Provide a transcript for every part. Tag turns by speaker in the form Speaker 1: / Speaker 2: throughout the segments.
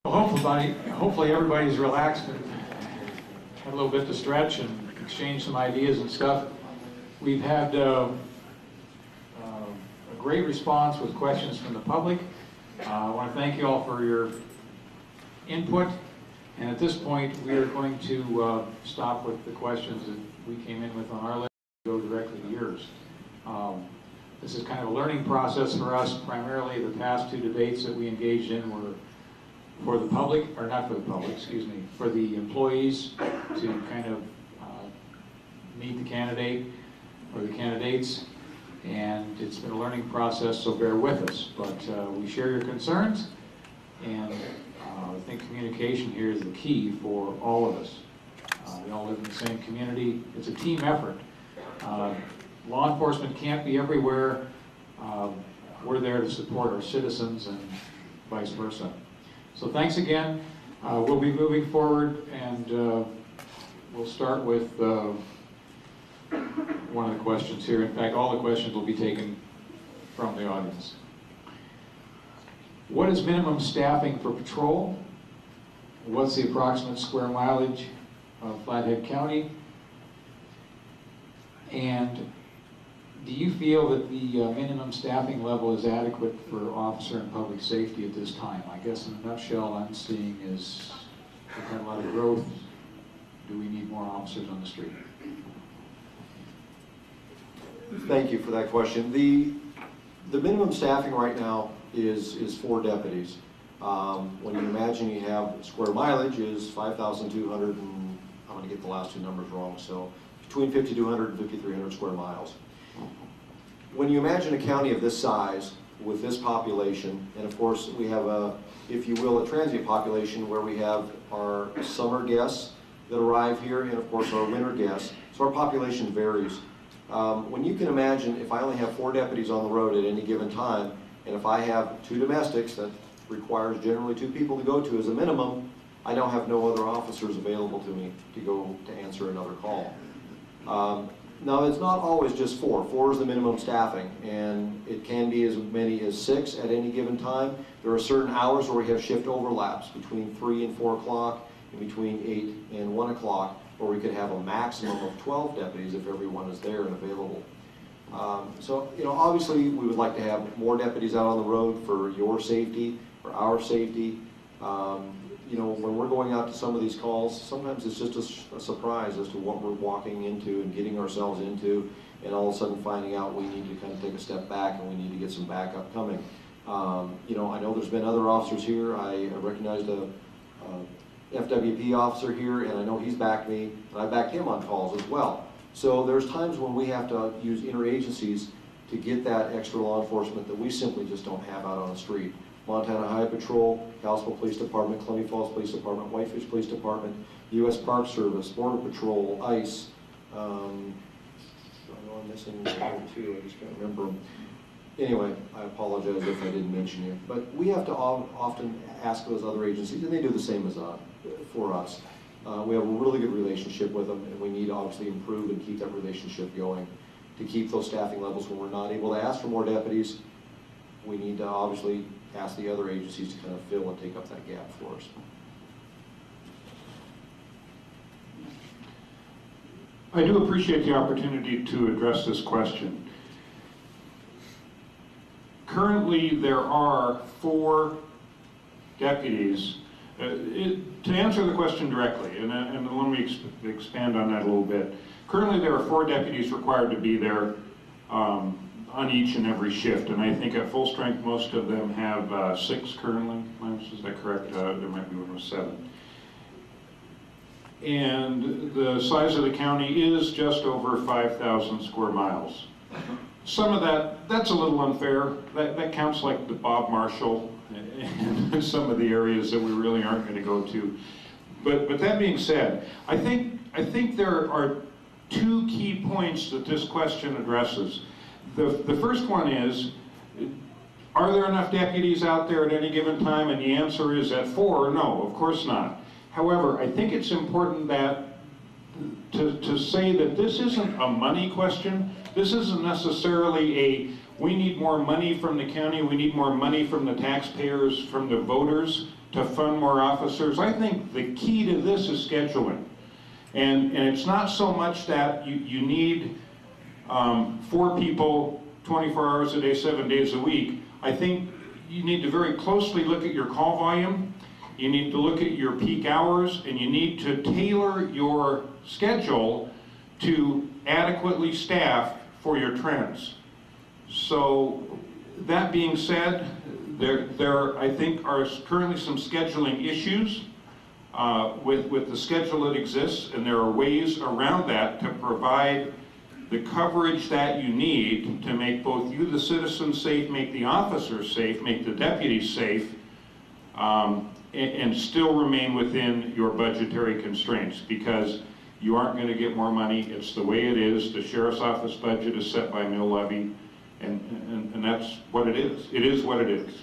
Speaker 1: Well, hopefully everybody's relaxed and had a little bit to stretch and exchange some ideas and stuff. We've had a great response with questions from the public. I want to thank you all for your input. And at this point, we are going to stop with the questions that we came in with on our list and go directly to yours. This is kind of a learning process for us. Primarily, the past two debates that we engaged in were for the public, or not for the public, excuse me, for the employees to kind of meet the candidate or the candidates. And it's been a learning process, so bear with us. But we share your concerns, and I think communication here is the key for all of us. We all live in the same community. It's a team effort. Law enforcement can't be everywhere. We're there to support our citizens and vice versa. So thanks again. We'll be moving forward, and we'll start with one of the questions here. In fact, all the questions will be taken from the audience. What is minimum staffing for patrol? What's the approximate square mileage of Flathead County? And do you feel that the minimum staffing level is adequate for officer and public safety at this time? I guess in a nutshell, I'm seeing is we've had a lot of growth. Do we need more officers on the street?
Speaker 2: Thank you for that question. The minimum staffing right now is 4 deputies. When you imagine you have square mileage is 5,200, and I'm going to get the last two numbers wrong, so between 5,200 and 5,300 square miles. When you imagine a county of this size with this population, and of course we have a, if you will, a transient population where we have our summer guests that arrive here and of course our winter guests, so our population varies. When you can imagine if I only have 4 deputies on the road at any given time, and if I have 2 domestics that requires generally 2 people to go to as a minimum, I now have no other officers available to me to go to answer another call. Now it's not always just 4. 4 is the minimum staffing, and it can be as many as 6 at any given time. There are certain hours where we have shift overlaps between 3 and 4 o'clock and between 8 and 1 o'clock, where we could have a maximum of 12 deputies if everyone is there and available. So, you know, obviously we would like to have more deputies out on the road for your safety, for our safety. You know, when we're going out to some of these calls, sometimes it's just a surprise as to what we're walking into and getting ourselves into, and all of a sudden finding out we need to kind of take a step back and we need to get some backup coming. You know, I know there's been other officers here. I recognized a FWP officer here, and I know he's backed me, and I backed him on calls as well. So there's times when we have to use interagencies to get that extra law enforcement that we simply just don't have out on the street. Montana Highway Patrol, Kalispell Police Department, Columbia Falls Police Department, Whitefish Police Department, U.S. Park Service, Border Patrol, ICE. I know I'm missing one or two, I just can't remember them. Anyway, I apologize if I didn't mention you. But we have to often ask those other agencies, and they do the same as for us. We have a really good relationship with them, and we need to obviously improve and keep that relationship going to keep those staffing levels. When we're not able to ask for more deputies, we need to obviously ask the other agencies to kind of fill and take up that gap for us.
Speaker 3: I do appreciate the opportunity to address this question. Currently, there are 4 deputies. To answer the question directly, and let me expand on that a little bit. Currently, there are 4 deputies required to be there on each and every shift, and I think at full strength, most of them have 6 currently. Is that correct? There might be one with 7. And the size of the county is just over 5,000 square miles. Some of that's a little unfair. That counts like the Bob Marshall and some of the areas that we really aren't going to go to. But that being said, I think there are 2 key points that this question addresses. The first one is, are there enough deputies out there at any given time? And the answer is at 4, no, of course not. However, I think it's important that to say that this isn't a money question. This isn't necessarily we need more money from the county, we need more money from the taxpayers, from the voters to fund more officers. I think the key to this is scheduling. And it's not so much that you need 4 people 24 hours a day, 7 days a week. I think you need to very closely look at your call volume. You need to look at your peak hours, and you need to tailor your schedule to adequately staff for your trends. So that being said, there I think are currently some scheduling issues with the schedule that exists, and there are ways around that to provide the coverage that you need to make both you, the citizens, safe, make the officers safe, make the deputies safe, and still remain within your budgetary constraints, because you aren't going to get more money. It's the way it is. The sheriff's office budget is set by mill levy, and that's what it is. It is what it is.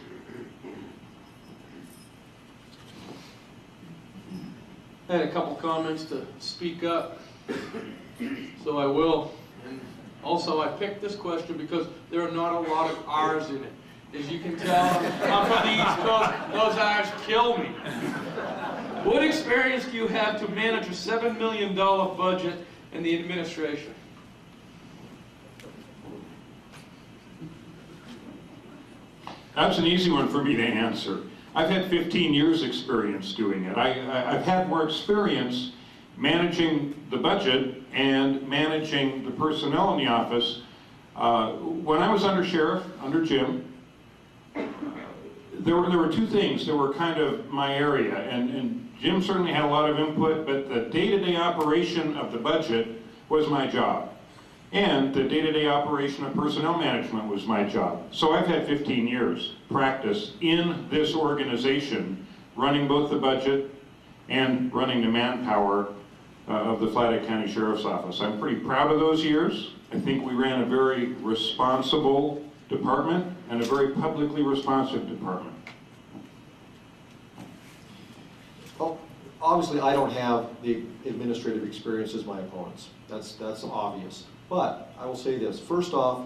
Speaker 4: I had a couple comments to speak up, so I will. And also, I picked this question because there are not a lot of R's in it. As you can tell, I'm from the East Coast, those R's kill me. What experience do you have to manage a $7 million budget in the administration?
Speaker 3: That's an easy one for me to answer. I've had 15 years experience doing it. I've had more experience managing the budget and managing the personnel in the office. When I was under sheriff, under Jim, there were 2 things that were kind of my area, and Jim certainly had a lot of input, but the day-to-day operation of the budget was my job. And the day-to-day operation of personnel management was my job. So I've had 15 years practice in this organization, running both the budget and running the manpower of the Flathead County Sheriff's Office. I'm pretty proud of those years. I think we ran a very responsible department and a very publicly responsive department.
Speaker 2: Well, obviously, I don't have the administrative experience as my opponents. That's obvious. But I will say this. First off,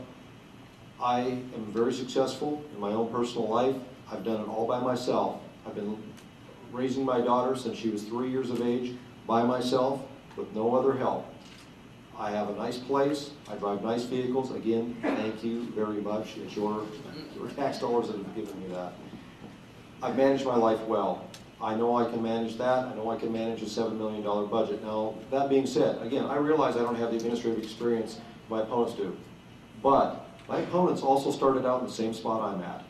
Speaker 2: I am very successful in my own personal life. I've done it all by myself. I've been raising my daughter since she was 3 years of age by myself with no other help. I have a nice place. I drive nice vehicles. Again, thank you very much. It's your tax dollars that have given me that. I've managed my life well. I know I can manage that. I know I can manage a $7 million budget. Now, that being said, again, I realize I don't have the administrative experience my opponents do. But my opponents also started out in the same spot I'm at.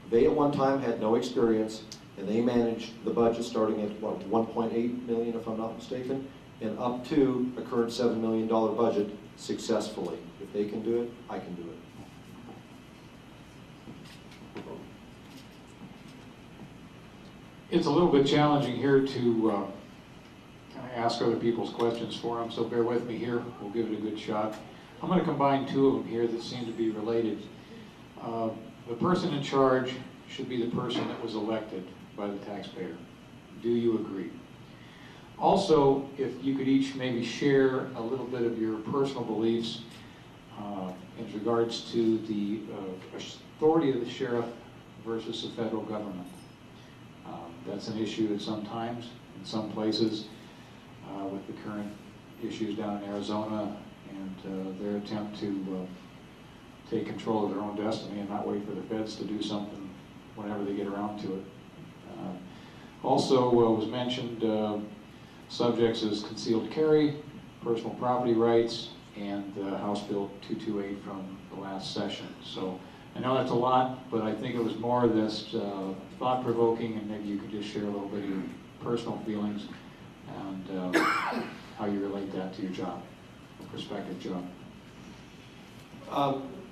Speaker 2: They at one time had no experience, and they managed the budget starting at, what, $1.8 million, if I'm not mistaken, and up to a current $7 million budget successfully. If they can do it, I can do it.
Speaker 1: It's a little bit challenging here to kind of ask other people's questions for them, so bear with me here. We'll give it a good shot. I'm going to combine 2 of them here that seem to be related. The person in charge should be the person that was elected by the taxpayer. Do you agree? Also, if you could each maybe share a little bit of your personal beliefs in regards to the authority of the sheriff versus the federal government. That's an issue at some times, in some places, with the current issues down in Arizona and their attempt to take control of their own destiny and not wait for the feds to do something whenever they get around to it. Also was mentioned subjects as concealed carry, personal property rights, and House Bill 228 from the last session. So I know that's a lot, but I think it was more of this thought-provoking, and maybe you could just share a little bit of your personal feelings and how you relate that to your job, prospective job.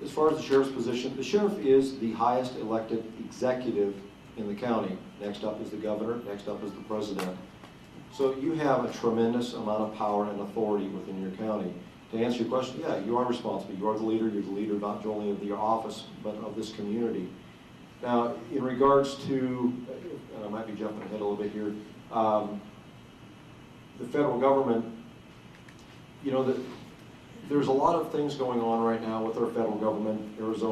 Speaker 2: As far as the sheriff's position, the sheriff is the highest elected executive in the county. Next up is the governor, next up is the president. So you have a tremendous amount of power and authority within your county. To answer your question, yeah, you are responsible. You are the leader. You're the leader not only of your office, but of this community. Now, in regards to, and I might be jumping ahead a little bit here, the federal government, you know, there's a lot of things going on right now with our federal government, Arizona.